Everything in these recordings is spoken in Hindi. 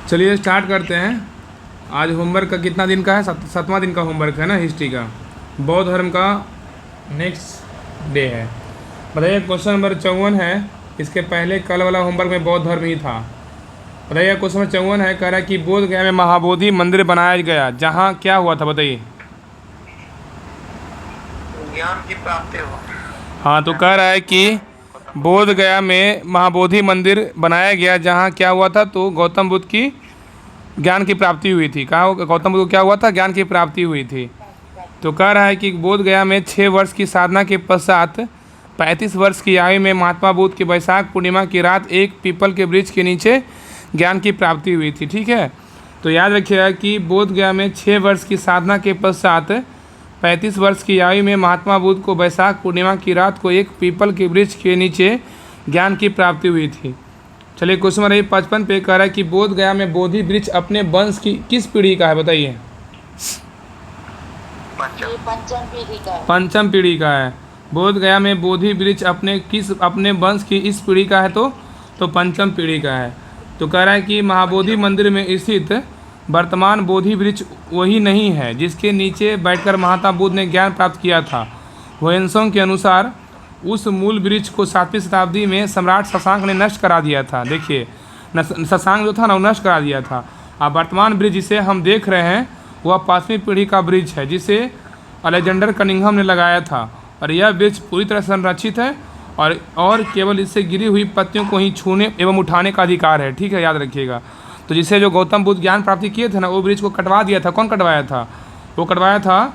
चलिए स्टार्ट करते हैं। आज होमवर्क का कितना दिन का है? 7वां दिन का होमवर्क है ना, हिस्ट्री का। बौद्ध धर्म का नेक्स्ट डे है। बताइए, क्वेश्चन नंबर 54 है। इसके पहले कल वाला होमवर्क में बौद्ध धर्म ही था। बताइए, क्वेश्चन नंबर 54 है, कह रहा है कि बोध गया में महाबोधि मंदिर बनाया गया, जहाँ क्या हुआ था? बताइए। ज्ञान की प्राप्ति हो। हाँ, तो कह रहा है कि बोध गया में महाबोधि मंदिर बनाया गया, जहाँ क्या हुआ था? तो गौतम बुद्ध की ज्ञान की प्राप्ति हुई थी। कहा गौतम बुद्ध को क्या हुआ था? ज्ञान की प्राप्ति हुई थी। तो कह रहा है कि बोध गया में 6 वर्ष की साधना के पश्चात 35 वर्ष की आयु में महात्मा बुद्ध की वैशाख पूर्णिमा की रात एक पीपल के वृक्ष के नीचे ज्ञान की प्राप्ति हुई थी। ठीक है, तो याद रखिएगा कि बोध गया में 6 वर्ष की साधना के पश्चात 35 वर्ष की आयु में महात्मा बुद्ध को वैशाख पूर्णिमा की रात को एक पीपल के वृक्ष के नीचे ज्ञान की प्राप्ति हुई थी। चलिए, क्वेश्चन नंबर 55 पे कह रहा है कि बोध गया में बोधि वृक्ष अपने वंश की किस पीढ़ी का है? बताइए। पंचम पीढ़ी का है। बोध गया में बोधि वृक्ष अपने वंश की इस पीढ़ी का है, तो पंचम पीढ़ी का है। तो कह रहा है कि महाबोधि मंदिर में स्थित वर्तमान बोधि वृक्ष वही नहीं है जिसके नीचे बैठकर महात्मा बुद्ध ने ज्ञान प्राप्त किया था। वंशों के अनुसार उस मूल वृक्ष को 7वीं शताब्दी में सम्राट शशांक ने नष्ट करा दिया था। देखिए, शशांक जो था ना, वो नष्ट करा दिया था। अब वर्तमान वृक्ष जिसे हम देख रहे हैं वह 5वीं पीढ़ी का वृक्ष है, जिसे अलेक्जेंडर कनिंघम ने लगाया था। और यह वृक्ष पूरी तरह संरक्षित है और केवल इससे गिरी हुई पत्तियों को ही छूने एवं उठाने का अधिकार है। ठीक है, याद रखिएगा। तो जिसे जो गौतम बुद्ध ज्ञान प्राप्ति किए थे ना, वो वृक्ष को कटवा दिया था। कौन कटवाया था? वो कटवाया था,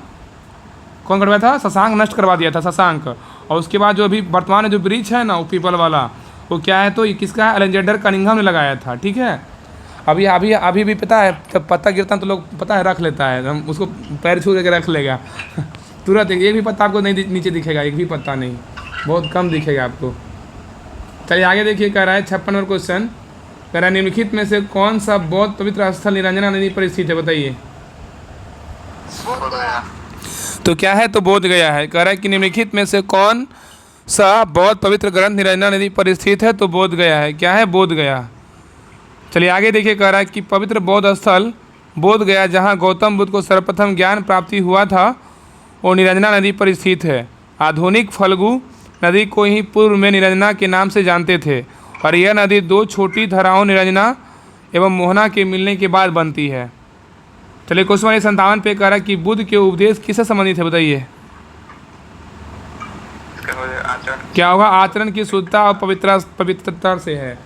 कौन कटवाया था? शशांक नष्ट करवा दिया था, शशांक। और उसके बाद जो अभी वर्तमान जो वृक्ष है ना, वो पीपल वाला, वो क्या है? तो ये किसका है? अलेक्जेंडर कनिंघम ने लगाया था। ठीक है, अभी भी पता है, जब पत्ता गिरता है तो लोग पता है रख लेता है, हम उसको पैर छू के रख लेगा तुरंत। एक भी पत्ता आपको नहीं नीचे दिखेगा, एक भी पत्ता नहीं, बहुत कम दिखेगा आपको। चलिए आगे देखिए, कह रहा है 56 नंबर क्वेश्चन, कह रहा है निम्नलिखित में से कौन सा बौद्ध पवित्र स्थल निरंजना नदी पर स्थित है? बताइए। तो क्या है? तो बोध गया है। कह रहा है कि निम्नलिखित में से कौन सा बौद्ध पवित्र ग्रंथ निरंजना नदी पर स्थित है? तो बोध गया है। क्या है? बोध गया। चलिए आगे देखिए, कह रहा है कि पवित्र बौद्ध स्थल बोध गया, जहाँ गौतम बुद्ध को सर्वप्रथम ज्ञान प्राप्ति हुआ था, वो निरंजना नदी पर स्थित है। आधुनिक फल्गु नदी को ही पूर्व में निरंजना के नाम से जानते थे, और यह नदी 2 छोटी धाराओं निरंजना एवं मोहना के मिलने के बाद बनती है। चलिए, क्वेश्चन नंबर 57 पे कह रहा है कि बुद्ध के उपदेश किससे संबंधित है? बताइए। क्या होगा? आचरण की शुद्धता और पवित्रता से है।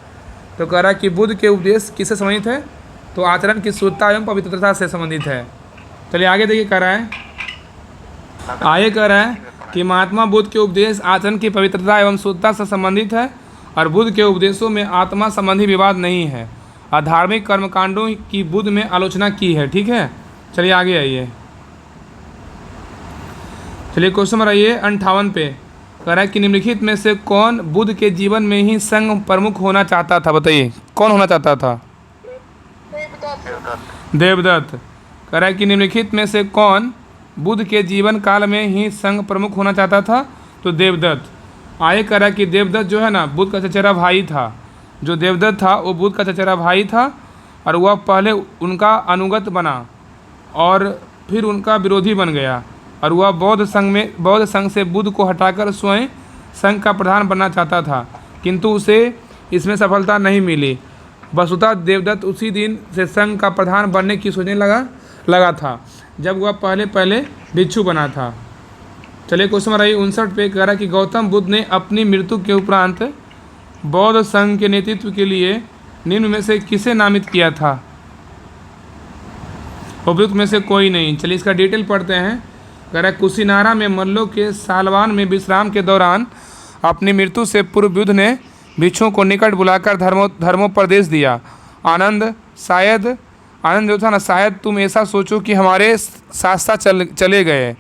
तो कह रहा है कि बुद्ध के उपदेश किससे संबंधित है? तो आचरण की शुद्धता एवं पवित्रता से संबंधित है। चलिए आगे देखिए, कह रहा है कि महात्मा बुद्ध के उपदेश आचरण की पवित्रता एवं शुद्धता से संबंधित है, और बुद्ध के उपदेशों में आत्मा संबंधी विवाद नहीं है। अधार्मिक कर्मकांडों की बुद्ध में आलोचना की है। ठीक है, चलिए आगे आइए। चलिए क्वेश्चन नंबर 58 पे कह रहा है कि निम्नलिखित में से कौन बुद्ध के जीवन में ही संघ प्रमुख होना चाहता था? बताइए, कौन होना चाहता था? देवदत्त। कह रहा है कि निम्नलिखित में से कौन बुद्ध के जीवन काल में ही संघ प्रमुख होना चाहता था? तो देवदत्त। आगे कह रहा है कि देवदत्त जो है ना, बुद्ध का चचेरा भाई था। जो देवदत्त था वो बुद्ध का चचेरा भाई था, और वह पहले उनका अनुगत बना और फिर उनका विरोधी बन गया, और वह बौद्ध संघ से बुद्ध को हटाकर स्वयं संघ का प्रधान बनना चाहता था, किंतु उसे इसमें सफलता नहीं मिली। वस्तुतः देवदत्त उसी दिन से संघ का प्रधान बनने की सोचने लगा था जब वह पहले भिक्षु बना था। चलिए क्वेश्चन नंबर 59 पे कह रहा है कि गौतम बुद्ध ने अपनी मृत्यु के उपरांत बौद्ध संघ के नेतृत्व के लिए निम्न में से किसे नामित किया था? उपयुक्त में से कोई नहीं। चलिए इसका डिटेल पढ़ते हैं। कह रहा है कुशीनारा में मल्लों के सालवान में विश्राम के दौरान अपनी मृत्यु से पूर्व बुद्ध ने भिक्षुओं को निकट बुलाकर धर्मोपदेश दिया। आनंद जो था ना, शायद तुम ऐसा सोचो कि हमारे शास्त्रा चले गए,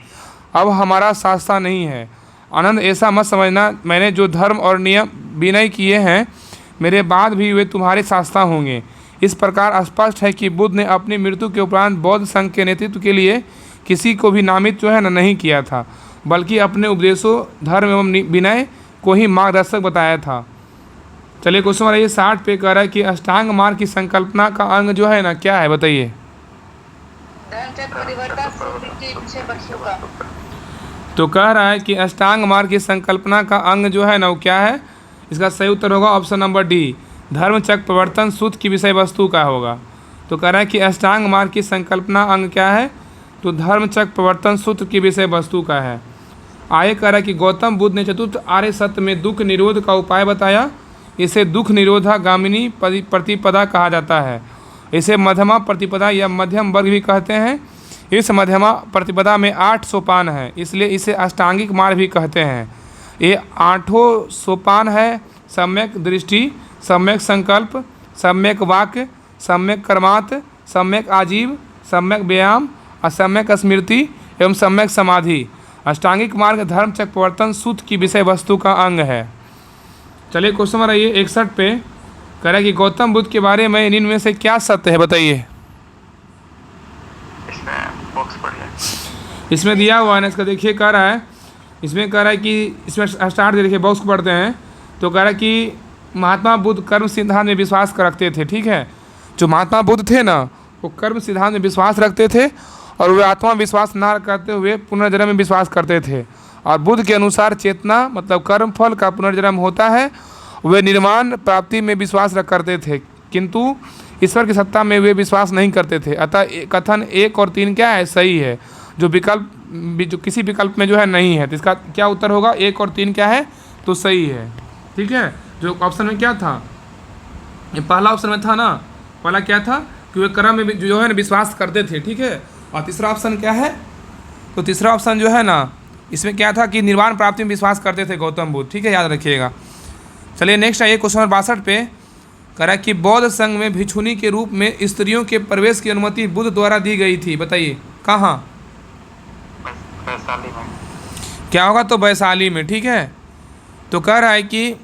अब हमारा शास्त्रा नहीं है। आनंद, ऐसा मत समझना, मैंने जो धर्म और नियम विनय किए हैं मेरे बाद भी वे तुम्हारे शास्त्रा होंगे। इस प्रकार स्पष्ट है कि बुद्ध ने अपनी मृत्यु के उपरांत बौद्ध संघ के नेतृत्व के लिए किसी को भी नामित जो है ना नहीं किया था, बल्कि अपने उपदेशों, धर्म एवं विनय को ही मार्गदर्शक बताया था। चलिए क्वेश्चन नंबर ये 60 पे कह रहा है कि अष्टांग मार्ग की संकल्पना का अंग जो है ना क्या है, बताइए। धर्मचक्र परिवर्तन सूत्र की विषय वस्तु का। तो कह रहा है कि अष्टांग मार्ग की संकल्पना का अंग जो है ना वो क्या है, इसका सही उत्तर होगा ऑप्शन नंबर डी, धर्मचक्र प्रवर्तन सूत्र की विषय वस्तु का होगा। तो कह रहा है कि अष्टांग मार्ग की संकल्पना अंग क्या है, तो धर्मचक्र प्रवर्तन सूत्र की विषय वस्तु का है। आगे कह रहा है कि गौतम बुद्ध ने चतुर्थ आर्य सत्य में दुख निरोध का उपाय बताया, इसे दुख निरोधा गामिनी प्रतिपदा कहा जाता है। इसे मध्यमा प्रतिपदा या मध्यम वर्ग भी कहते हैं। इस मध्यमा प्रतिपदा में 8 सोपान हैं, इसलिए इसे अष्टांगिक मार्ग भी कहते हैं। ये 8 सोपान है: सम्यक दृष्टि, सम्यक संकल्प, सम्यक वाक्य, सम्यक कर्मात, सम्यक आजीव, सम्यक व्यायाम, असम्यक स्मृति एवं सम्यक समाधि। अष्टांगिक मार्ग धर्मचक्र प्रवर्तन सूत्र की विषय वस्तु का अंग है। चलिए क्वेश्चन नंबर ये 61 पे कह रहा है कि गौतम बुद्ध के बारे में इनमें से क्या सत्य है, बताइए। इसमें बॉक्स पड़ गया। इसमें दिया हुआ है ना, इसका देखिए कह रहा है, इसमें कह रहा है कि इसमें स्टार्ट देखिए बॉक्स को पढ़ते हैं। तो कह रहा है कि महात्मा बुद्ध कर्म सिद्धांत में विश्वास रखते थे, ठीक है। जो महात्मा बुद्ध थे ना वो कर्म सिद्धांत में विश्वास रखते थे और वे आत्मा विश्वास ना करते हुए पुनर्जन्म में विश्वास करते थे। और बुद्ध के अनुसार चेतना मतलब कर्म फल का पुनर्जन्म होता है। वे निर्माण प्राप्ति में विश्वास रख करते थे, किंतु ईश्वर की सत्ता में वे विश्वास नहीं करते थे। अतः कथन 1 और 3 क्या है, सही है। जो किसी विकल्प में जो है नहीं है, तो इसका क्या उत्तर होगा, 1 और 3 क्या है, तो सही है, ठीक है। जो ऑप्शन में क्या था, ये पहला ऑप्शन में था ना, पहला क्या था कि वे कर्म में जो है ना विश्वास करते थे, ठीक है। और तीसरा ऑप्शन क्या है, तो तीसरा ऑप्शन जो है ना इसमें क्या था कि निर्वाण प्राप्ति में विश्वास करते थे गौतम बुद्ध, ठीक है, याद रखिएगा। चलिए नेक्स्ट आइए क्वेश्चन नंबर 62 पे कह रहा है कि बौद्ध संघ में भिक्षुनी के रूप में स्त्रियों के प्रवेश की अनुमति बुद्ध द्वारा दी गई थी, बताइए कहाँ। वैशाली में। क्या होगा, तो वैशाली में, ठीक है। तो कह रहा है कि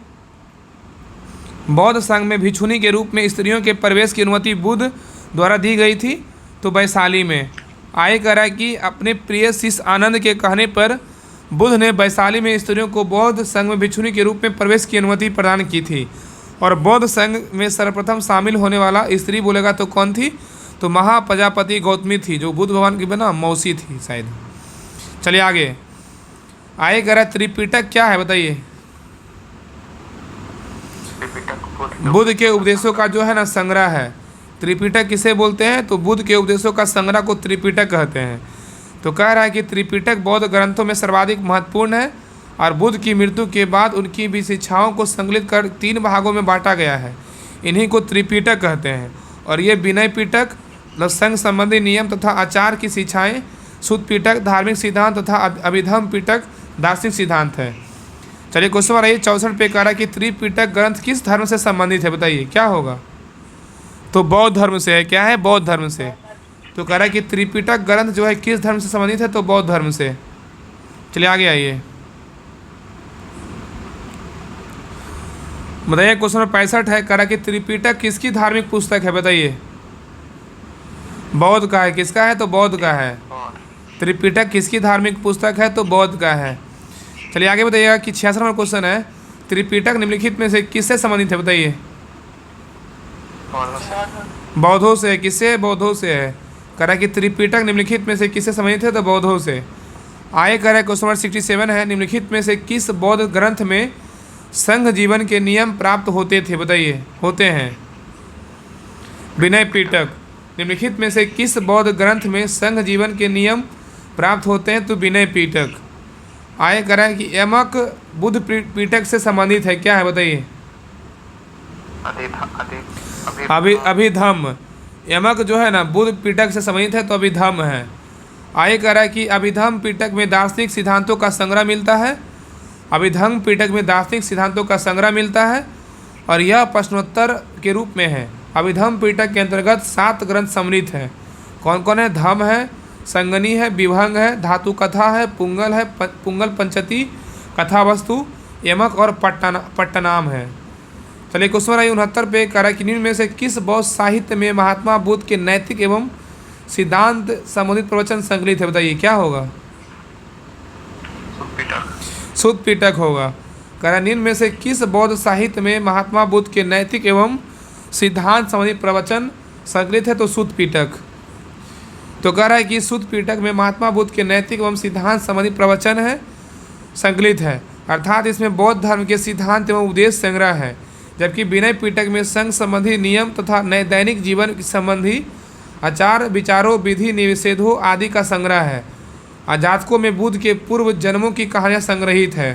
बौद्ध संघ में भिक्षुनी के रूप में स्त्रियों के प्रवेश की अनुमति बुद्ध द्वारा दी गई थी, तो वैशाली में। आगे कह रहा है कि अपने प्रिय शिष्य आनंद के कहने पर बुद्ध ने वैशाली में स्त्रियों को बौद्ध संघ में भिक्षुनी के रूप में प्रवेश की अनुमति प्रदान की थी। और बौद्ध संघ में सर्वप्रथम शामिल होने वाला स्त्री बोलेगा तो कौन थी, तो महाप्रजापति गौतमी थी, जो बुद्ध भगवान की बना मौसी थी शायद। चलिए आगे कह रहा है त्रिपिटक क्या है, बताइए। बुद्ध के उपदेशों का जो है ना संग्रह है। त्रिपिटक किसे बोलते हैं, तो बुद्ध के उपदेशों का संग्रह को त्रिपिटक कहते हैं। तो कह रहा है कि त्रिपिटक बौद्ध ग्रंथों में सर्वाधिक महत्वपूर्ण है और बुद्ध की मृत्यु के बाद उनकी भी शिक्षाओं को संकलित कर 3 भागों में बांटा गया है। इन्हीं को त्रिपिटक कहते हैं। और ये विनय पिटक संघ संबंधी नियम तथा आचार की शिक्षाएँ, सुत पिटक धार्मिक सिद्धांत तथा अभिधम पिटक दार्शनिक सिद्धांत है। चलिए क्वेश्चन नंबर 64 पे कह रहा है कि त्रिपिटक ग्रंथ किस धर्म से संबंधित है, बताइए क्या होगा, तो बौद्ध धर्म से है। क्या है, बौद्ध धर्म से। तो कह रहा है कि त्रिपिटक ग्रंथ जो है किस धर्म से संबंधित है, तो बौद्ध धर्म से। चलिए आगे आइए, बताइए क्वेश्चन नंबर 65 है, कह रहा है कि त्रिपिटक किसकी धार्मिक पुस्तक है, बताइए। बौद्ध का है, किसका है, तो बौद्ध का है। त्रिपिटक किसकी धार्मिक पुस्तक है, तो बौद्ध का है। चलिए आगे बताइएगा कि 66 नंबर क्वेश्चन है, त्रिपिटक निम्नलिखित में से किससे संबंधित है, बताइए। बौद्धों से। किससे, बौद्धों से है। कह रहा है कि त्रिपिटक निम्नलिखित में से किससे संबंधित है, तो बौद्धों से। आगे कह रहा है क्वेश्चन नंबर 67 है, निम्नलिखित में से किस बौद्ध ग्रंथ में संघ जीवन के नियम प्राप्त होते थे, बताइए, होते हैं। विनय पिटक। निम्नलिखित में से किस बौद्ध ग्रंथ में संघ जीवन के नियम प्राप्त होते हैं, तो विनय पिटक। आगे कह रहा है कि यमक बुद्ध पिटक से संबंधित है, क्या है, बताइए। अभिधम। यमक जो है ना बुद्ध पिटक से संबंधित है, तो अभिधम है। आगे कह रहा है कि अभिधम पिटक में दार्शनिक सिद्धांतों का संग्रह मिलता है। अभिधम पिटक में दार्शनिक सिद्धांतों का संग्रह मिलता है और यह प्रश्नोत्तर के रूप में है। अभिधम पिटक के अंतर्गत 7 ग्रंथ सम्मिलित हैं। कौन कौन है, धम है, संगनी है, विभंग है, धातु कथा है, पुंगल है, पुंगल पंचती, कथा वस्तु, यमक और पट्टनाम है। चलिए क्वेश्चन नंबर 69 पे कह रहा है कि निम्न में से किस बौद्ध साहित्य में महात्मा बुद्ध के नैतिक एवं सिद्धांत संबंधित प्रवचन संकलित है, बताइए क्या होगा। सुत पिटक होगा। कह रहा निम्न में से किस बौद्ध साहित्य में महात्मा बुद्ध के नैतिक एवं सिद्धांत संबंधी प्रवचन संकलित है? तो सूत पिटक। तो कह रहा है कि सूत पिटक में महात्मा बुद्ध के नैतिक एवं सिद्धांत संबंधी प्रवचन है संकलित है, अर्थात इसमें बौद्ध धर्म के सिद्धांत एवं उपदेश संग्रह है। जबकि विनय पिटक में संघ संबंधी नियम तथा दैनिक जीवन संबंधी आचार विचारों विधि निषेधों आदि का संग्रह है। जातकों में बुद्ध के पूर्व जन्मों की कहानियां संग्रहित है।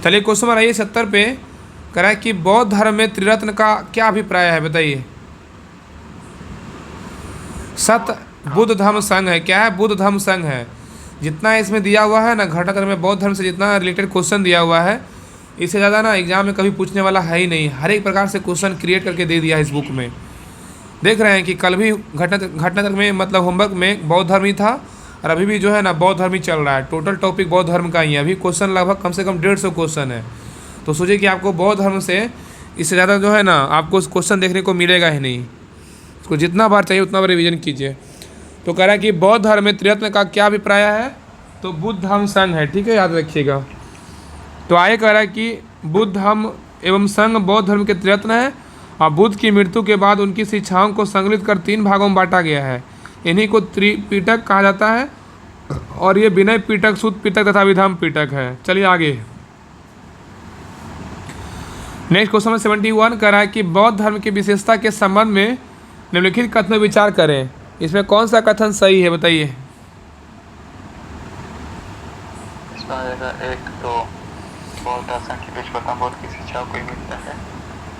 चलिए क्वेश्चन नंबर 70 पे करा कि बौद्ध धर्म में त्रिरत्न का क्या अभिप्राय है? बताइए। सत बुद्ध धर्म संघ है। क्या है? बुद्ध धर्म संघ है। जितना इसमें दिया हुआ है ना घटनाक्रम में बौद्ध धर्म से जितना रिलेटेड क्वेश्चन दिया हुआ है, इससे ज़्यादा ना एग्जाम में कभी पूछने वाला है ही नहीं। हर एक प्रकार से क्वेश्चन क्रिएट करके दे दिया है इस बुक में। देख रहे हैं कि कल भी घटनाक्रम में मतलब होमवर्क में बौद्ध धर्म ही था और अभी भी जो है ना बौद्ध धर्म ही चल रहा है। टोटल टॉपिक बौद्ध धर्म का ही है। अभी क्वेश्चन लगभग कम से कम 150 क्वेश्चन है। तो सोचिए कि आपको बौद्ध धर्म से इससे ज़्यादा जो है ना आपको क्वेश्चन देखने को मिलेगा ही नहीं। उसको जितना बार चाहिए उतना बार रिविजन कीजिए। तो कह रहा है कि बौद्ध धर्म में त्रिरत्न का क्या अभिप्राय है? तो बुद्ध धर्म संघ है। ठीक है, याद रखिएगा। तो आगे कह रहा है कि बुद्ध धर्म एवं संघ बौद्ध धर्म के त्रिरत्न है और बुद्ध की मृत्यु के बाद उनकी शिक्षाओं को संकलित कर 3 भागों में बांटा गया है। इन्हीं को त्रिपिटक कहा जाता है और ये विनय पिटक, सूत पिटक तथा विधम्म पिटक है। चलिए आगे नेक्स्ट क्वेश्चन में 71 कह रहा है कि बौद्ध धर्म की विशेषता के संबंध में निम्नलिखित कथन में विचार करें। इसमें कौन सा कथन सही है? बताइए। एक तो बौद्ध दर्शन के बीच गौतम बुद्ध की शिक्षाओं को ही मिलता है।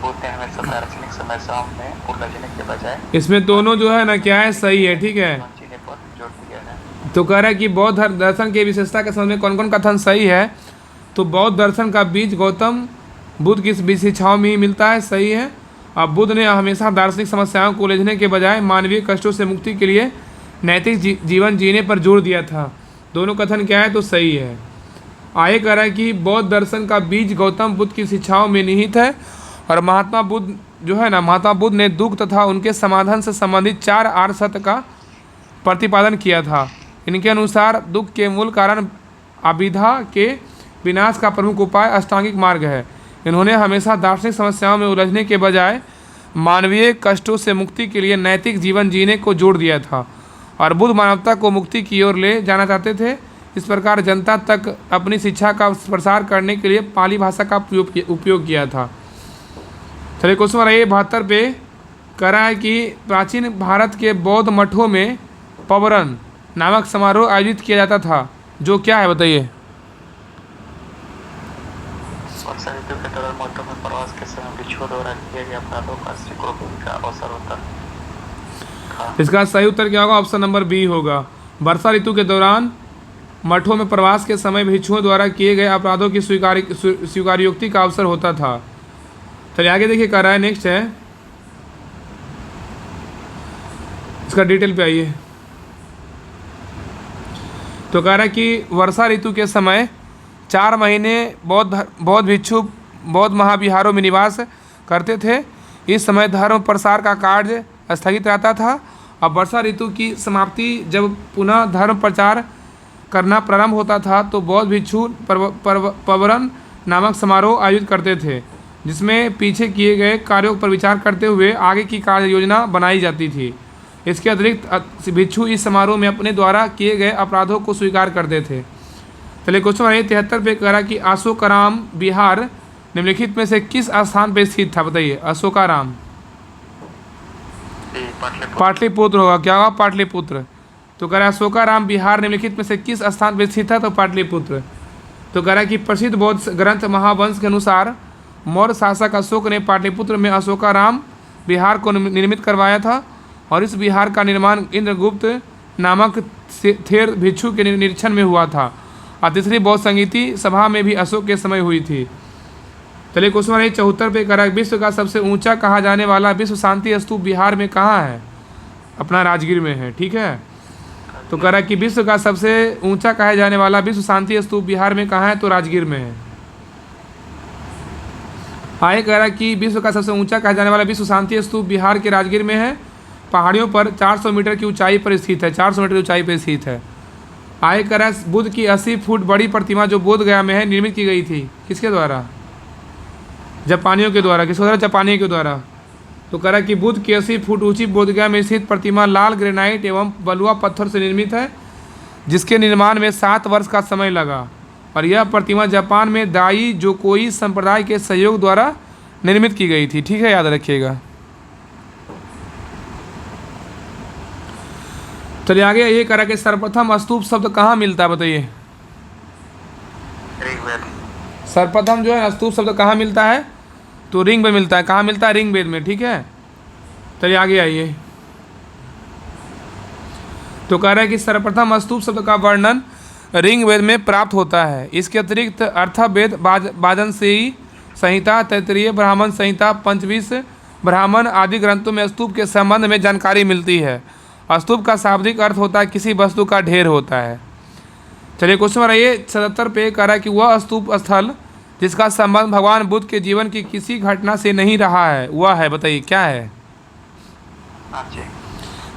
बुद्ध ने हमेशा दार्शनिक समस्याओं में उलझने के बजाय इसमें दोनों जो है ना क्या है? सही है। ठीक है, जीने पर जोर दिया है। तो कह रहा है कि बौद्ध दर्शन की विशेषता के संबंध में कौन कौन कथन सही है? तो बौद्ध दर्शन का बीज गौतम बुद्ध की शिक्षाओं में ही मिलता है। सही है। अब बुद्ध ने हमेशा दार्शनिक समस्याओं को उलझने के बजाय मानवीय कष्टों से मुक्ति के लिए नैतिक जीवन जीने पर जोर दिया था। दोनों कथन क्या है? तो सही है। आगे कह रहा है कि बौद्ध दर्शन का बीज गौतम बुद्ध की शिक्षाओं में निहित है और महात्मा बुद्ध जो है ना महात्मा बुद्ध ने दुख तथा उनके समाधान से संबंधित 4 आर्य सत्य का प्रतिपादन किया था। इनके अनुसार दुख के मूल कारण अविद्या के विनाश का प्रमुख उपाय अष्टांगिक मार्ग है। इन्होंने हमेशा दार्शनिक समस्याओं में उलझने के बजाय मानवीय कष्टों से मुक्ति के लिए नैतिक जीवन जीने को जोड़ दिया था और बुद्ध मानवता को मुक्ति की ओर ले जाना चाहते थे। इस प्रकार जनता तक अपनी शिक्षा का प्रसार करने के लिए पाली भाषा का उपयोग किया था। चलिए क्वेश्चन नंबर 72 पे कह रहा है कि प्राचीन भारत के बौद्ध मठों में पवरन नामक समारोह आयोजित किया जाता था, जो क्या है? बताइए। वर्षा ऋतु के दौरान मठों में प्रवास के समय भिक्षुओं द्वारा किए गए अपराधों का स्वीकृति का अवसर होता था। इसका सही उत्तर क्या होगा? ऑप्शन नंबर बी होगा। वर्षा ऋतु के दौरान मठों में प्रवास के समय भिक्षुओं द्वारा किए गए अपराधों की स्वीकार्योक्ति का अवसर होता था। चलिए आगे देखिए, कह रहा है नेक्स्ट है, इसका डिटेल पे आइए। तो कह रहा है कि वर्षा ऋतु के समय 4 महीने बौद्ध भिक्षु बौद्ध महाविहारों में निवास करते थे। इस समय धर्म प्रसार का कार्य स्थगित रहता था। अब वर्षा ऋतु की समाप्ति जब पुनः धर्म प्रचार करना प्रारंभ होता था तो बौद्ध भिक्षु पवरन नामक समारोह आयोजित करते थे, जिसमें पीछे किए गए कार्यों पर विचार करते हुए आगे की कार्य योजना बनाई जाती थी। इसके अतिरिक्त भिक्षु इस समारोह में अपने द्वारा किए गए अपराधों को स्वीकार करते थे। चलिए क्वेश्चन नंबर 73 पे कह रहा कि अशोकाराम विहार निम्नलिखित में से किस स्थान पर स्थित था? बताइए। अशोकाराम पाटलिपुत्र होगा। क्या होगा? पाटलिपुत्र। तो कह रहा है अशोकाराम विहार निम्नलिखित में से किस स्थान पर स्थित था? तो पाटलिपुत्र। तो कह रहा है कि प्रसिद्ध बौद्ध ग्रंथ महावंश के अनुसार मौर्य शासक अशोक ने पाटलिपुत्र में अशोकाराम विहार को निर्मित करवाया था और इस विहार का निर्माण इंद्रगुप्त नामक थेर भिक्षु के निरीक्षण में हुआ था और तीसरी बौद्ध संगीति सभा में भी अशोक के समय हुई थी। चलिए क्वेश्चन नंबर 74 पे कह रहा है विश्व का सबसे ऊंचा कहा जाने वाला विश्व शांति स्तूप बिहार में कहाँ है? अपना राजगीर में है। ठीक है। तो कह रहा है कि विश्व का सबसे ऊंचा कहा जाने वाला विश्व शांति स्तूप बिहार में कहाँ है? तो राजगीर में है। आगे कह रहा है कि विश्व का सबसे ऊंचा कहा जाने वाला विश्व शांति स्तूप बिहार के राजगीर में है। पहाड़ियों पर 400 मीटर की ऊंचाई पर स्थित है। 400 मीटर की ऊंचाई पर स्थित है। आगे कह रहा है बुद्ध की 80 फुट बड़ी प्रतिमा जो बोध गया में है निर्मित की गई थी, किसके द्वारा? जापानियों के द्वारा। किसके द्वारा? जापानियों के द्वारा। तो कह रहा है कि बुद्ध की 80 फुट ऊंची बोधगया में स्थित प्रतिमा लाल ग्रेनाइट एवं बलुआ पत्थर से निर्मित है, जिसके निर्माण में 7 वर्ष का समय लगा। और यह प्रतिमा जापान में दाई जोकोई संप्रदाय के सहयोग द्वारा निर्मित की गई थी। ठीक है, याद रखिएगा। चलिए आगे ये कह रहा है कि सर्वप्रथम स्तूप शब्द कहाँ मिलता है, बताइए। ऋग्वेद। सर्वप्रथम जो है स्तूप शब्द कहाँ मिलता है? तो ऋग में मिलता है। कहाँ मिलता है? ऋग्वेद में। ठीक है, चलिए आगे आइए। तो कह रहा है कि सर्वप्रथम स्तूप शब्द का वर्णन ऋग्वेद में प्राप्त होता है। इसके अतिरिक्त अर्थवेद, वाजंत्री संहिता, तैत्तिरीय ब्राह्मण संहिता, पंचविंश ब्राह्मण आदि ग्रंथों में स्तूप के संबंध में जानकारी मिलती है। स्तूप का शाब्दिक अर्थ होता है किसी वस्तु का ढेर होता है। चलिए क्वेश्चन नंबर ये 77 पे कह रहा है कि वह स्तूप स्थल जिसका संबंध भगवान बुद्ध के जीवन की किसी घटना से नहीं रहा है वह है, बताइए क्या है?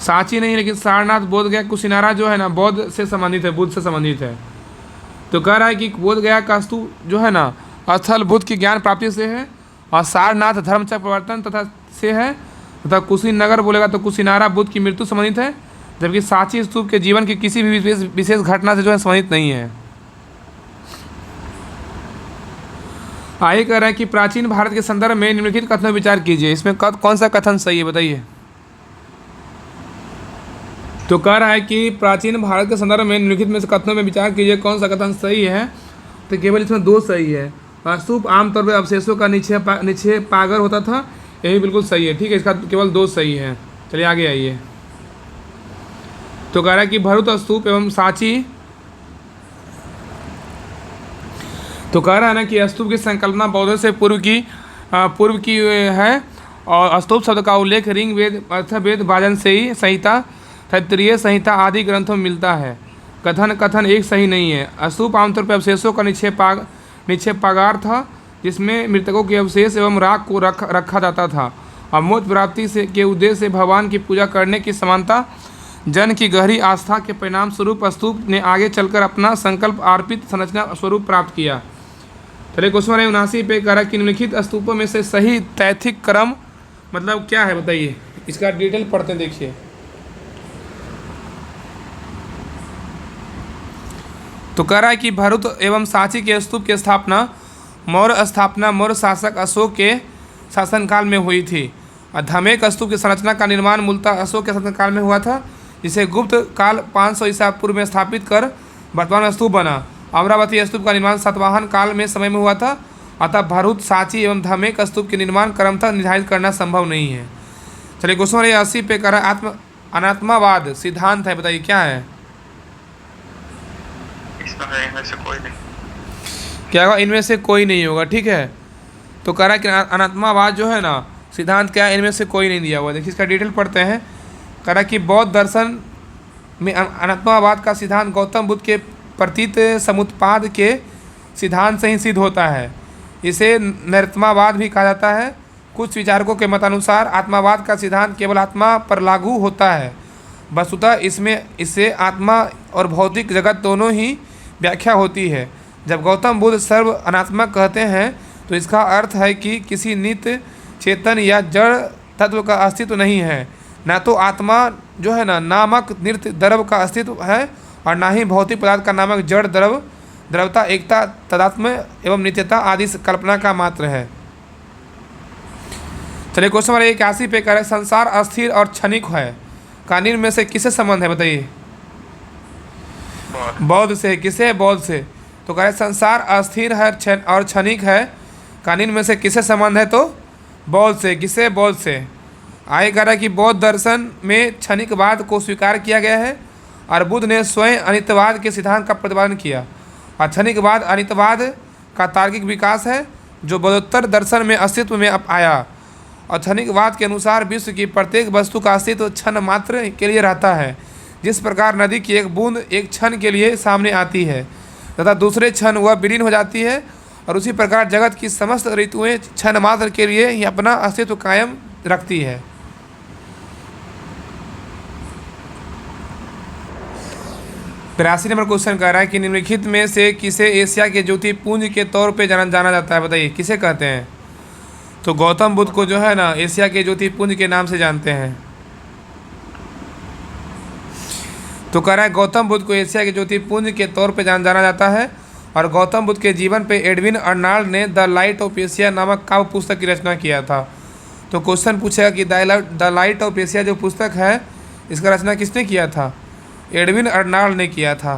सांची नहीं, लेकिन सारनाथ, बोध गया, कुशिनारा जो है ना बौद्ध से संबंधित है, बुद्ध से संबंधित है। तो कह रहा है कि बोध गया का स्तूप जो है ना स्थल बुद्ध की ज्ञान प्राप्ति से है, और सारनाथ धर्मचक्र प्रवर्तन तथा से है, तथा कुशीनगर बोलेगा तो कुशिनारा बुद्ध की मृत्यु संबंधित है, जबकि सांची स्तूप के जीवन की किसी भी विशेष घटना से जो है संबंधित नहीं है। आगे कह रहा है कि प्राचीन भारत के संदर्भ में निम्नलिखित कथनों पर विचार कीजिए। इसमें कौन सा कथन सही है, बताइए। तो कह रहा है कि प्राचीन भारत के संदर्भ में निम्नलिखित में से कथनों में विचार कीजिए कौन सा कथन सही है। तो केवल इसमें 2 सही है। स्तूप आमतौर पर अवशेषों का निक्षेपागार होता था, यही बिल्कुल सही है। ठीक है, इसका केवल 2 सही है। चलिए आगे आइए। तो कह रहा है कि भरूत स्तूप एवं सांची, तो कह रहा है ना कि स्तूप की संकल्पना बौद्धों से पूर्व की है, और स्तूप शब्द का उल्लेख ऋग्वेद, अर्थवेद, वाजंत्री संहिता, तैत्तिरीय संहिता आदि ग्रंथों में मिलता है। कथन एक सही नहीं है। स्तूप आमतौर पर अवशेषों का निक्षेपागार था, जिसमें मृतकों के अवशेष एवं राख को रखा जाता था, और मोक्ष प्राप्ति के उद्देश्य से भगवान की पूजा करने की समानता जन की गहरी आस्था के परिणाम स्वरूप स्तूप ने आगे चलकर अपना संकल्प अर्पित संरचना स्वरूप प्राप्त किया। चलिए क्वेश्चन नंबर 79 पे कह रहा है कि निम्नलिखित स्तूपों में से सही तैथिक क्रम मतलब क्या है, बताइए। इसका डिटेल पढ़ते हैं, देखिए। तो कह रहा है कि भरूच एवं सांची के स्तूप की स्थापना मौर्य शासक अशोक के शासनकाल में हुई थी। और धमेक स्तूप की संरचना का निर्माण मूलतः अशोक के शासनकाल में हुआ था, जिसे गुप्त काल 500 ईसा पूर्व में स्थापित कर वर्तमान में स्तूप बना। अमरावती स्तूप का निर्माण सातवाहन काल में समय में हुआ था। अतः भरूच, सांची एवं धमेक स्तूप के निर्माण क्रमतः निर्धारित करना संभव नहीं है। चलिए क्वेश्चन नंबर 80 पे कह रहा है अनात्मावाद सिद्धांत है, बताइए क्या है। इनमें से कोई नहीं। क्या होगा? इनमें से कोई नहीं होगा। ठीक है, तो कह रहा है कि अनात्मावाद जो है ना सिद्धांत क्या है, इनमें से कोई नहीं दिया हुआ। देखिए इसका डिटेल पढ़ते हैं। कह रहा है कि बौद्ध दर्शन में अनात्मावाद का सिद्धांत गौतम बुद्ध के प्रतीत समुत्पाद के सिद्धांत से ही सिद्ध होता है। इसे नैरत्मावाद भी कहा जाता है। कुछ विचारकों के मतानुसार आत्मावाद का सिद्धांत केवल आत्मा पर लागू होता है। वस्तुतः इससे आत्मा और भौतिक जगत दोनों ही व्याख्या होती है। जब गौतम बुद्ध सर्व अनात्मक कहते हैं तो इसका अर्थ है कि किसी नित्य चेतन या जड़ तत्व का अस्तित्व नहीं है। ना तो आत्मा जो है ना नामक नित्य द्रव्य का अस्तित्व है, और ना ही भौतिक पदार्थ का नामक जड़ द्रवता, एकता, तदात्म एवं नित्यता आदि कल्पना का मात्र है। चलिए क्वेश्चन नंबर 81 पे कह रहे संसार अस्थिर और क्षणिक है, कानून में से किससे संबंध है, बताइए। बौद्ध से। किसे है? बौद्ध से। तो कह रहे संसार अस्थिर है और क्षणिक है, कानून में से किससे संबंध है, तो बौद्ध से। किसे? बौद्ध से। आगे कह रहा है कि बौद्ध दर्शन में क्षणिकवाद को स्वीकार किया गया है, और बुद्ध ने स्वयं अनित्यवाद के सिद्धांत का प्रतिपादन किया। और क्षणिकवाद अनित्यवाद का तार्किक विकास है, जो बौद्धोत्तर दर्शन में अस्तित्व में आया। और क्षणिकवाद के अनुसार विश्व की प्रत्येक वस्तु का अस्तित्व क्षण मात्र के लिए रहता है। जिस प्रकार नदी की एक बूंद एक क्षण के लिए सामने आती है तथा दूसरे क्षण वह विलीन हो जाती है, और उसी प्रकार जगत की समस्त ऋतुएं क्षण मात्र के लिए ही अपना अस्तित्व कायम रखती है। 83 नंबर क्वेश्चन कह रहा है कि निम्नलिखित में से किसे एशिया के ज्योतिपुंज के तौर पे जाना जाता है, बताइए किसे कहते हैं। तो गौतम बुद्ध को जो है ना एशिया के ज्योतिपुंज के नाम से जानते हैं। तो कह रहा है गौतम बुद्ध को एशिया के ज्योतिपुंज के तौर पे जाना जाता है। और गौतम बुद्ध के जीवन पे एडविन अर्नाल्ड ने द लाइट ऑफ एशिया नामक काव्य पुस्तक की रचना किया था। तो क्वेश्चन पूछेगा कि द लाइट ऑफ एशिया जो पुस्तक है इसका रचना किसने किया था, एडविन अर्नाल्ड ने किया था।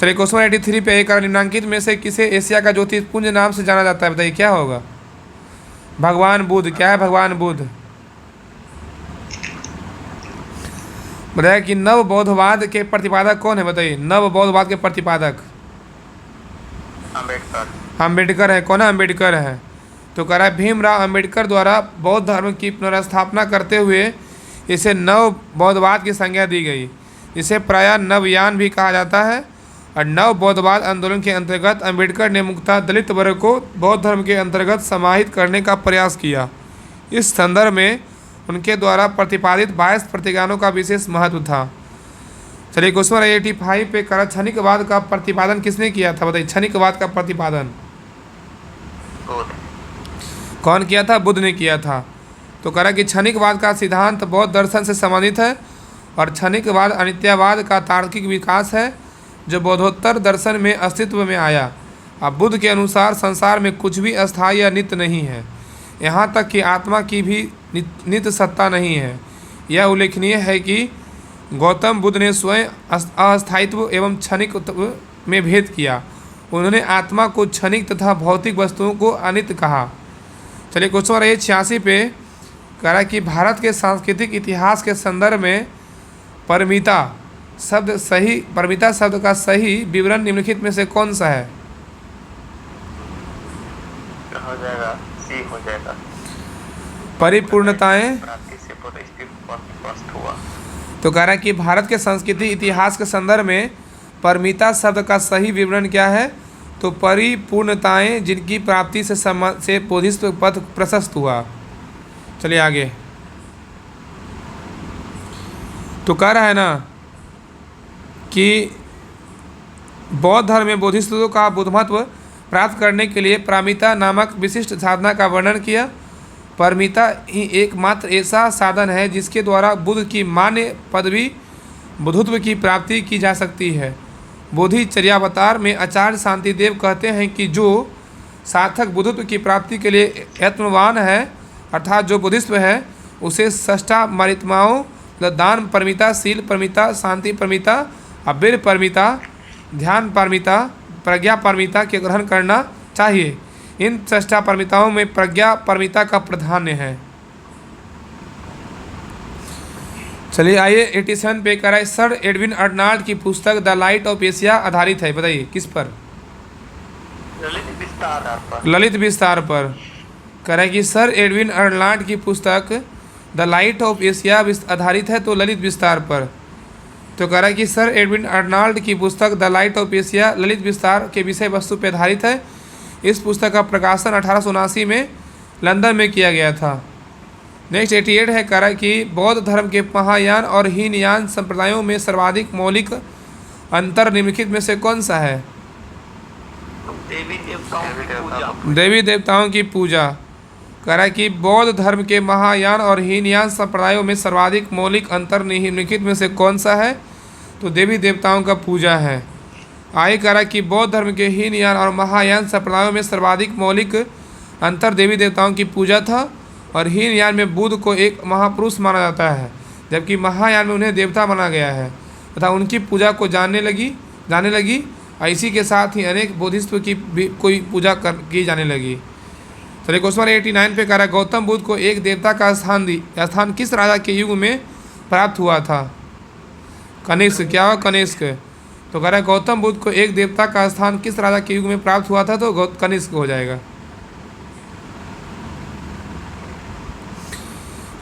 चलिए क्वेश्चन 83 पे एक निम्नांकित में से किसे एशिया का ज्योतिपुंज नाम से जाना जाता है, बताइए क्या होगा। भगवान बुद्ध। क्या है भगवान बुद्ध। बताया कि नव बौद्धवाद के प्रतिपादक कौन है, बताइए नव बौद्धवाद के प्रतिपादक अम्बेडकर है। कौन है, अम्बेडकर है। तो कह रहा है भीमराव अम्बेडकर द्वारा बौद्ध धर्म की पुनर्स्थापना करते हुए इसे नव बौद्धवाद की संज्ञा दी गई। इसे प्रायः नवयान भी कहा जाता है। और नव बौद्धवाद आंदोलन के अंतर्गत अम्बेडकर ने मुख्यतः दलित वर्ग को बौद्ध धर्म के अंतर्गत समाहित करने का प्रयास किया। इस संदर्भ में उनके द्वारा प्रतिपादित 22 प्रतिज्ञानों का विशेष महत्व था। चलिए क्वेश्चन 85 पे करा क्षणिकवाद का प्रतिपादन किसने किया था, बताइए क्षणिकवाद का प्रतिपादन कौन किया था, बुद्ध ने किया था। तो कह रहा कि क्षणिकवाद का सिद्धांत बौद्ध दर्शन से संबंधित है और क्षणिकवाद अनित्यवाद का तार्किक विकास है जो बौद्धोत्तर दर्शन में अस्तित्व में आया। अब बुद्ध के अनुसार संसार में कुछ भी अस्थायी या नित्य नहीं है, यहाँ तक कि आत्मा की भी नित्य सत्ता नहीं है। यह उल्लेखनीय है कि गौतम बुद्ध ने स्वयं अस्थायित्व एवं क्षणिकत्व में भेद किया। उन्होंने आत्मा को क्षणिक तथा भौतिक वस्तुओं को अनित्य कहा। चलिए क्वेश्चन 86 पे कह रहा है कि भारत के सांस्कृतिक इतिहास के संदर्भ में परिमिता शब्द का सही विवरण निम्नलिखित में से कौन सा है। हो जाएगा सी हो जाएगा परिपूर्णताएं। प्राप्ति से स्पष्ट हुआ। तो कह रहा है कि भारत के संस्कृति इतिहास के संदर्भ में परिमिता शब्द का सही विवरण क्या है, तो परिपूर्णताएं जिनकी प्राप्ति से बोधिसत्व पथ प्रशस्त हुआ। चलिए आगे। तो कह रहा है ना कि बौद्ध धर्म में बोधिसत्व का बुद्धमत्व प्राप्त करने के लिए पारमिता नामक विशिष्ट साधना का वर्णन किया। पारमिता ही एकमात्र ऐसा साधन है जिसके द्वारा बुद्ध की मान्य पदवी बुद्धत्व की प्राप्ति की जा सकती है। बोधिचर्यावतार में आचार्य शांतिदेव कहते हैं कि जो सार्थक बुद्धत्व की प्राप्ति के लिए यत्नवान है अर्थात जो बुद्धिस्ट है उसे षष्ठा मरितमाओं दान परमिता, शील परमिता, शांति परमिता, अवीर परमिता, ध्यान परमिता, प्रज्ञा परमिता के ग्रहण करना चाहिए। इन षष्ठा परमिताओं में प्रज्ञा परमिता का प्राधान्य है। चलिए आइए 87 पे कह रहा है सर एडविन अर्नाल्ड की पुस्तक द लाइट ऑफ एशिया आधारित है, बताइए किस पर। ललित विस्तार पर। कह रहा है कि सर एडविन अर्नाल्ड की पुस्तक द लाइट ऑफ एशिया आधारित है तो ललित विस्तार पर। तो कह रहा है कि सर एडविन अर्नाल्ड की पुस्तक the light of Asia Lalit विस्तार के विषय वस्तु पर आधारित है। इस पुस्तक का प्रकाशन 1879 में लंदन में किया गया था। नेक्स्ट 88 है। कह रहा है कि बौद्ध धर्म के महायान और हीनयान संप्रदायों में सर्वाधिक मौलिक अंतर निम्नलिखित में से कौन सा है। देवी देवताओं की पूजा। कह रहा है कि बौद्ध धर्म के महायान और हीनयान संप्रदायों में सर्वाधिक मौलिक अंतर निम्नलिखित में से कौन सा है, तो देवी देवताओं का पूजा है। आगे कह रहा है कि बौद्ध धर्म के हीनयान और महायान संप्रदायों में सर्वाधिक मौलिक अंतर देवी देवताओं की पूजा था और हीनयान में बुद्ध को एक महापुरुष माना जाता है जबकि महायान में उन्हें देवता माना गया है तथा उनकी पूजा को जाने लगी। इसी के साथ ही अनेक बोधिसत्व की भी कोई पूजा की जाने लगी। चलिए क्वेश्चन 89 पे कह रहा है गौतम बुद्ध को एक देवता का स्थान किस राजा के युग में प्राप्त हुआ था। कनिष्क। क्या हुआ, कनिष्क। तो कह रहा है गौतम बुद्ध को एक देवता का स्थान किस राजा के युग में प्राप्त हुआ था, तो कनिष्क हो जाएगा।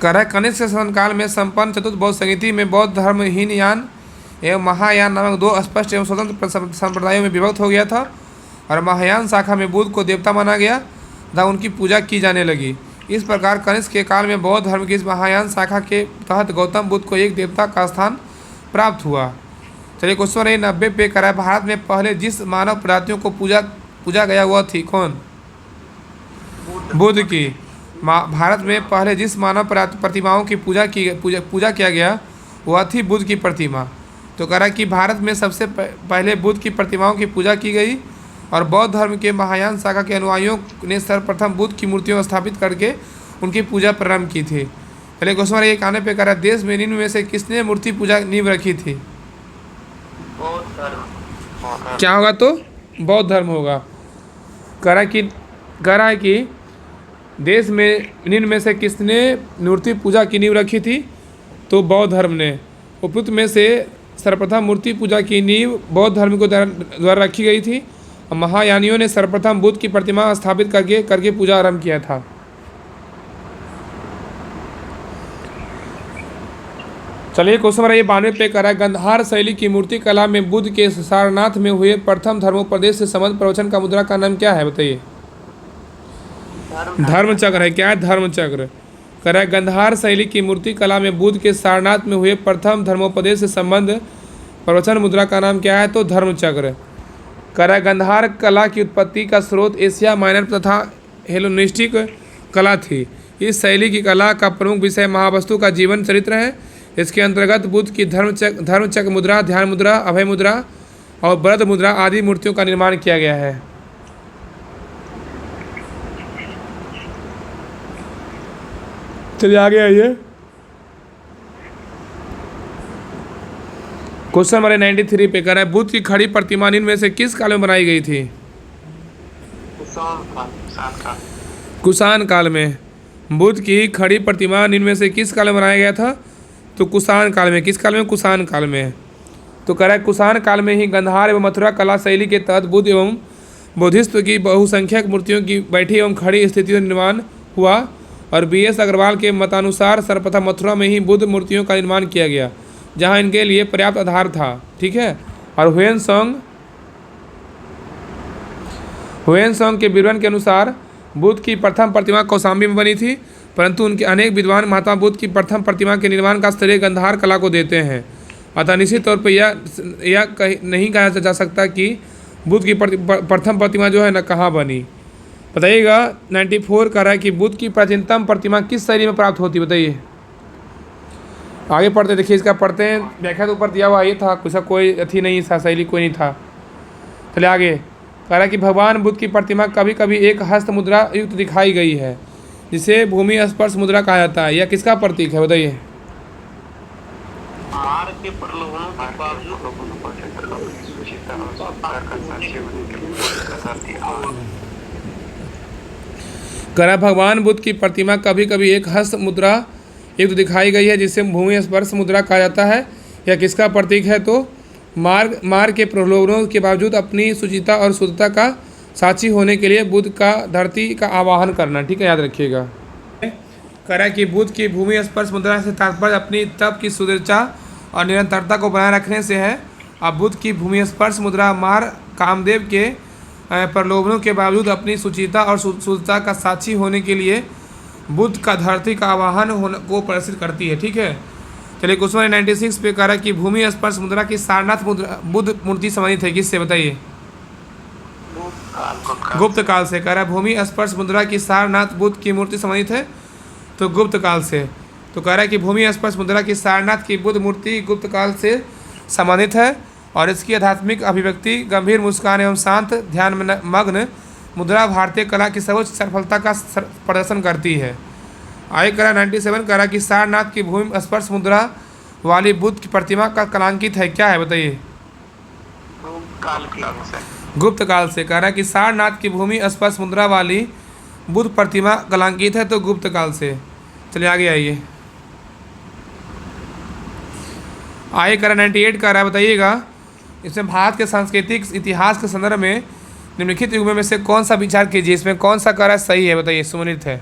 कह रहा है कनिष्क शासनकाल में संपन्न चतुर्थ बौद्ध संगीति में बौद्ध धर्म हीनयान एवं महायान नामक दो स्पष्ट एवं स्वतंत्र संप्रदायों में विभक्त हो गया था और महायान शाखा में बुद्ध को देवता माना गया तथा उनकी पूजा की जाने लगी। इस प्रकार कनिष्क के काल में बौद्ध धर्म की इस महायान शाखा के तहत गौतम बुद्ध को एक देवता का स्थान प्राप्त हुआ। चलिए क्वेश्चन है 90 पे करा है, भारत में पहले जिस मानव प्रजातियों को पूजा गया वह थी कौन? बुद्ध की। भारत में पहले जिस मानव प्रतिमाओं की पूजा किया गया वह थी बुद्ध की प्रतिमा। तो कह रहा है कि भारत में सबसे पहले बुद्ध की प्रतिमाओं की पूजा की गई और बौद्ध धर्म के महायान शाखा के अनुयायियों ने सर्वप्रथम बुद्ध की मूर्तियों स्थापित करके उनकी पूजा प्रारंभ की थी। पहले क्वेश्चन नंबर 1 आने पे कह रहा है, देश में निम्न में से किसने मूर्ति पूजा नींव रखी थी? क्या होगा? तो बौद्ध धर्म होगा। कह रहा है कि देश में निम्न में से किसने मूर्ति पूजा की नींव रखी थी? तो बौद्ध धर्म ने। उपयुक्त में से सर्वप्रथम मूर्ति पूजा की नींव बौद्ध धर्म को द्वारा रखी गई थी और महायानियों ने सर्वप्रथम बुद्ध की प्रतिमा स्थापित करके पूजा आरंभ किया था। चलिए क्वेश्चन नंबर 92 पे करा है, गंधार शैली की मूर्ति कला में बुद्ध के सारनाथ में हुए प्रथम धर्मोपदेश से संबंध प्रवचन का मुद्रा का नाम क्या है? बताइए। धर्मचक्र है। क्या है? धर्मचक्र। कह रहा है गंधार शैली की मूर्ति कला में बुद्ध के सारनाथ में हुए प्रथम धर्मोपदेश से संबंध प्रवचन मुद्रा का नाम क्या है? तो धर्मचक्र। कह रहा है गंधार कला की उत्पत्ति का स्रोत एशिया माइनर तथा हेलेनिस्टिक कला थी। इस शैली की कला का प्रमुख विषय महावस्तु का जीवन चरित्र है। इसके अंतर्गत बुद्ध की धर्मचक्र मुद्रा, ध्यान मुद्रा, अभय मुद्रा और वरद मुद्रा आदि मूर्तियों का निर्माण किया गया है। चलिए आगे आइए। क्वेश्चन नंबर 93 पे कर रहा है, बुद्ध की खड़ी प्रतिमा निम्न में से किस काल में बनाई गई थी? कुषाण काल में। बुद्ध की खड़ी प्रतिमा निम्न में से किस काल में बनाया गया था? तो कुषाण काल में। किस काल में? कुषाण काल में। तो कह रहा है कुषाण काल में ही गंधार एवं मथुरा कला शैली के तहत बुद्ध एवं बोधिसत्व की बहुसंख्यक मूर्तियों की बैठी एवं खड़ी स्थिति निर्माण हुआ और BS अग्रवाल के मतानुसार सर्वप्रथम मथुरा में ही बुद्ध मूर्तियों का निर्माण किया गया जहां इनके लिए पर्याप्त आधार था। ठीक है। और हुएन के विवरण के अनुसार बुद्ध की प्रथम प्रतिमा कौशाम्बी में बनी थी, परंतु उनके अनेक विद्वान महात्मा बुद्ध की प्रथम प्रतिमा के निर्माण का श्रेय गंधार कला को देते हैं। अतः निश्चित तौर पर यह नहीं कहा जा सकता कि बुद्ध की प्रथम प्रतिमा जो है ना कहाँ बनी। बताइएगा। 94 कह रहा है कि बुद्ध की प्राचीनतम प्रतिमा किस शैली में प्राप्त होती? बताइए। आगे पढ़ते देखिए, इसका पढ़ते हैं। व्याख्या तो ऊपर दिया हुआ ये था, कुछ कोई अथी नहीं था, शैली कोई नहीं था। चलिए आगे। कह रहा है कि भगवान बुद्ध की प्रतिमा कभी कभी एक हस्त मुद्रा युक्त दिखाई गई है जिसे भूमि स्पर्श मुद्रा कहा जाता है। यह किसका प्रतीक है? बताइए। कह रहा भगवान बुद्ध की प्रतिमा कभी कभी एक हस्त मुद्रा युक्त दिखाई गई है जिसे भूमि स्पर्श मुद्रा कहा जाता है। यह किसका प्रतीक है? तो मार्ग के प्रलोभनों के बावजूद अपनी शुचिता और शुद्धता का साक्षी होने के लिए बुद्ध का धरती का आवाहन करना। ठीक है, याद रखिएगा। कह रहा है कि बुद्ध की भूमि स्पर्श मुद्रा से तात्पर्य अपनी तप की सुदृढ़ता और निरंतरता को बनाए रखने से है। अब बुद्ध की भूमि स्पर्श मुद्रा कामदेव के प्रलोभनों के बावजूद अपनी सुचिता और शुद्धता का साक्षी होने के लिए बुद्ध का धरती का आवाहन को प्रदर्शित करती है। ठीक है। चलिए क्वेश्चन 96 पे कह रहा है कि भूमि स्पर्श मुद्रा की सारनाथ मुद्रा बुद्ध मूर्ति संबंधित है किससे? बताइए। गुप्त काल से। कह रहा है भूमि स्पर्श मुद्रा की सारनाथ बुद्ध की मूर्ति संबंधित है तो गुप्त काल से। तो कह रहा है कि भूमि स्पर्श मुद्रा की सारनाथ की बुद्ध मूर्ति गुप्त काल से संबंधित है और इसकी आध्यात्मिक अभिव्यक्ति गंभीर मुस्कान एवं शांत ध्यान मग्न मुद्रा भारतीय कला की सर्वोच्च सफलता का प्रदर्शन करती है। आगे करा 97 करा कि सारनाथ की भूमि स्पर्श मुद्रा वाली बुद्ध की प्रतिमा का कलांकित है। क्या है? बताइए। गुप्त काल से। कह रहा है कि सारनाथ की भूमि स्पर्श मुद्रा वाली बुद्ध प्रतिमा कलांकित है तो गुप्त काल से। चलिए आगे आइए। आगे करा 98 कह रहा है, बताइएगा इसमें भारत के सांस्कृतिक इतिहास के संदर्भ में निम्नलिखित युगों में से कौन सा विचार कीजिए। इसमें कौन सा कह रहा है सही है? बताइए। सुमनित है।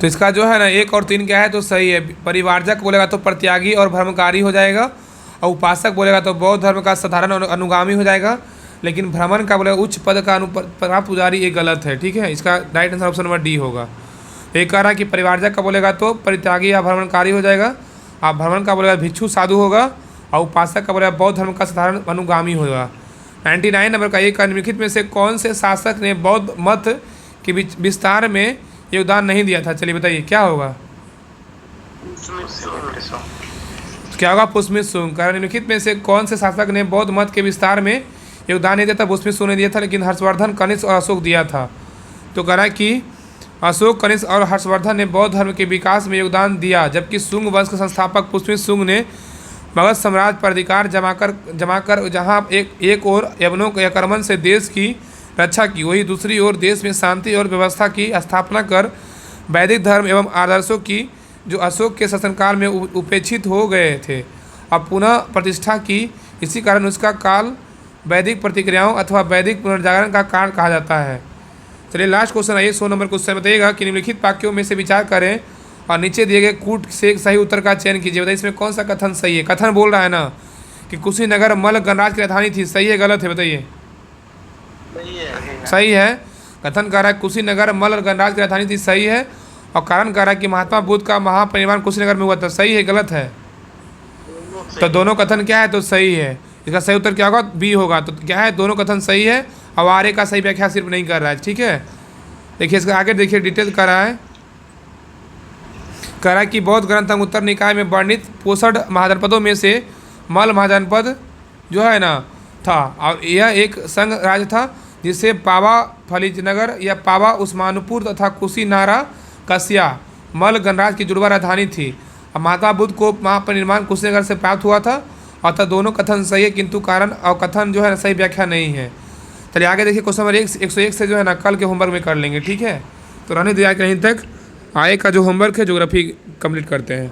तो इसका जो है ना 1 और 3 क्या है? तो सही है। परिवारजक बोलेगा तो प्रत्यागी और भ्रमकारी हो जाएगा और उपासक बोलेगा तो बौद्ध धर्म का साधारण अनुगामी हो जाएगा। लेकिन भ्रमण का बोला उच्च पद का अनुप्राप्त पुजारी, ये गलत है। ठीक है, इसका right answer option number D होगा। एक कह रहा है कि परिवारजक का बोलेगा तो परित्यागी या भ्रमणकारी हो जाएगा, आप भ्रमण का बोलेगा भिक्षु साधु होगा, और उपासक का बोलेगा बौद्ध धर्म का साधारण अनुगामी होगा। 99 नंबर का एक निम्नलिखित में से कौन से शासक ने बौद्ध मत के विस्तार में योगदान नहीं दिया था? चलिए बताइए क्या होगा, क्या होगा? पुष्यमित्र शुंग। कारण निम्नलिखित में से कौन से शासक ने बौद्ध मत के विस्तार में योगदान नहीं दिया था? पुष्यमित्र शुंग ने दिया था, लेकिन हर्षवर्धन, कनिष्क और अशोक दिया था। तो कह रहा है कि अशोक, कनिष्क और हर्षवर्धन ने बौद्ध धर्म के विकास में योगदान दिया, जबकि शुंग वंश के संस्थापक पुष्यमित्र शुंग ने मगध साम्राज्य पर अधिकार जमाकर जहाँ एक ओर यवनों के आक्रमण से देश की रक्षा की, वही दूसरी ओर देश में शांति और व्यवस्था की स्थापना कर वैदिक धर्म एवं आदर्शों की जो अशोक के शासनकाल में उपेक्षित हो गए थे, अब पुनः प्रतिष्ठा की। इसी कारण उसका काल वैदिक प्रतिक्रियाओं अथवा वैदिक पुनर्जागरण का काल कहा जाता है। चलिए लास्ट क्वेश्चन आइए, 100 नंबर क्वेश्चन बताइएगा कि निम्नलिखित वाक्यों में से विचार करें और नीचे दिए गए कूट से सही उत्तर का चयन कीजिए। बताइए इसमें कौन सा कथन सही है? कथन बोल रहा है ना कि कुशीनगर मल्ल गणराज की राजधानी थी, सही है गलत है? बताइए। सही है। कथन कह रहा है कुशीनगर मल्ल गणराज की राजधानी थी, सही है। और कारण कह रहा है कि महात्मा बुद्ध का महापरिनिर्वाण कुशीनगर में हुआ था, सही है गलत है? तो दोनों कथन क्या है? तो सही है। इसका सही उत्तर क्या होगा? बी होगा। तो क्या है? दोनों कथन सही है, और आर्य का सही व्याख्या सिर्फ नहीं कर रहा है। ठीक है, देखिए इसका आगे देखिए डिटेल कर रहा है। कह रहा है कि बौद्ध ग्रंथ उत्तर निकाय में वर्णित 65 महाजनपदों में से मल्ल महाजनपद जो है ना था, और यह एक संघ राज्य था जिसे पावा फलिजनगर या पावा उस्मानुपुर तथा कुशीनारा कस्या मल्ल गणराज की जुड़वा राजधानी थी। और महात्मा बुद्ध को महापरिनिर्वाण कुशीनगर से प्राप्त हुआ था। अतः दोनों कथन सही है, किंतु कारण और कथन जो है ना सही व्याख्या नहीं है। चलिए आगे देखिए क्वेश्चन नंबर 101 से जो है ना कल के होमवर्क में कर लेंगे। ठीक है, तो रहने दिया कहीं तक आए का जो होमवर्क है ज्योग्राफी कंप्लीट करते हैं।